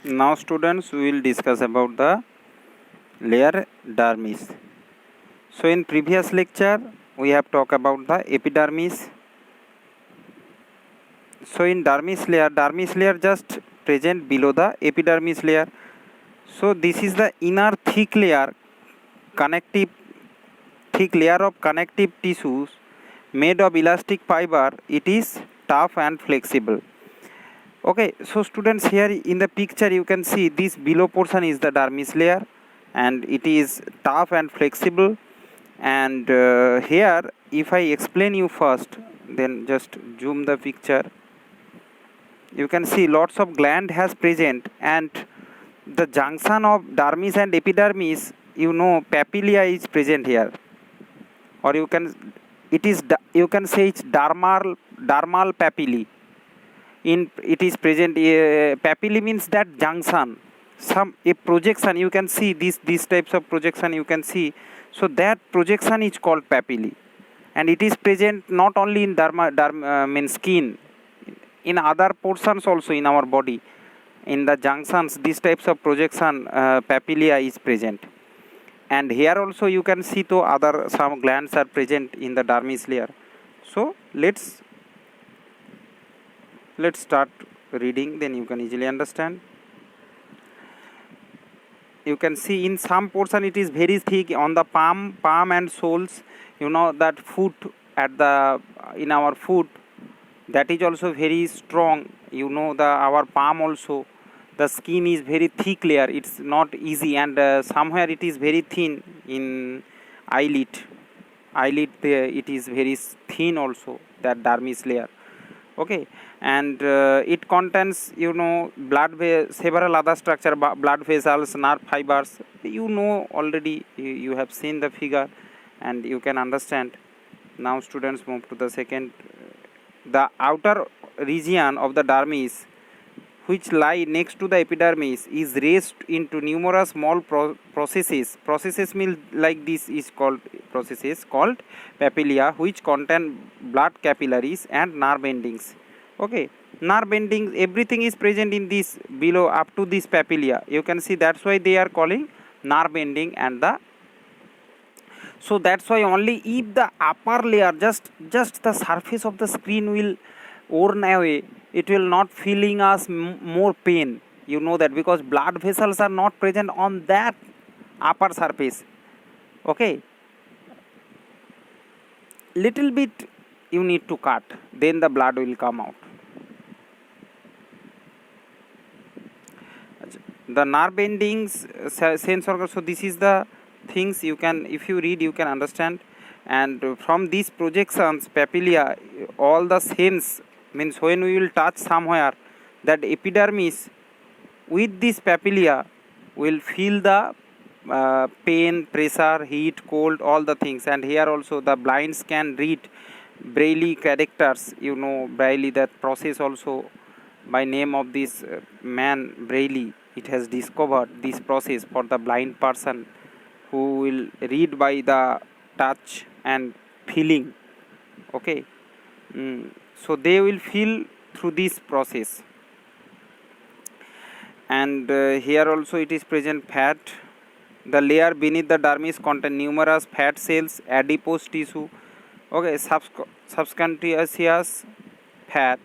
Now students, we will discuss about the layer dermis. So in previous lecture we have talked about the epidermis. So in dermis layer just present below the epidermis layer. So this is the inner thick layer of connective tissues made of elastic fiber. It is tough and flexible. Okay, so students, here in the picture you can see this below portion is the dermis layer and it is tough and flexible. And here if I explain you first, then just zoom the picture, you can see lots of gland has present, and the junction of dermis and epidermis, papilla is present here, or you can say it's dermal papillae. In it is present, papillae means that junction, some a projection, you can see these types of projection you can see. So that projection is called papillae, and it is present not only in means skin, in other portions also in our body. In the junctions, these types of projection, papilla is present. And here also you can see to other some glands are present in the dermis layer. So let's start reading, then you can easily understand. You can see in some portion it is very thick on the palm and soles. That foot at the in our foot, that is also very strong. Our palm also, the skin is very thick layer, it's not easy. And somewhere it is very thin in eyelid, it is very thin also, that dermis layer. Okay, and it contains several other structure, blood vessels, nerve fibers. Already, you have seen the figure and you can understand. Now students, move to the second. The outer region of the dermis, which lie next to the epidermis, is raised into numerous small processes means like this is called processes called papilla, which contain blood capillaries and nerve endings. Okay, nerve endings, everything is present in this below up to this papilla, you can see. That's why they are calling nerve ending. And so that's why only if the upper layer, just the surface of the screen will worn away, it will not feeling us more pain. That because blood vessels are not present on that upper surface. Okay, little bit you need to cut, then the blood will come out. The nerve endings, sense organ. So this is the things you can, if you read, you can understand. And from these projections, papilla, all the sense means when we will touch somewhere, that epidermis with this papilla will feel the pain, pressure, heat, cold, all the things. And here also the blinds can read Braille characters. Braille, that process also by name of this man Braille, it has discovered this process for the blind person who will read by the touch and feeling. Okay, so they will feel through this process. And here also it is present fat. The layer beneath the dermis contain numerous fat cells, adipose tissue. Okay, subcutaneous fat.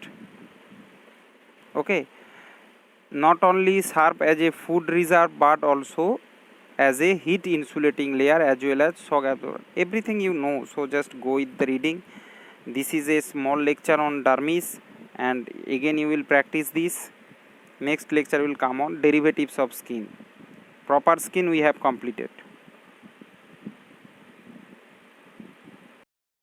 Okay, not only serve as a food reserve but also as a heat insulating layer as well as shock absorber. Everything. So just go with the reading. This is a small lecture on dermis, and again you will practice this. Next lecture will come on derivatives of skin. Proper skin we have completed.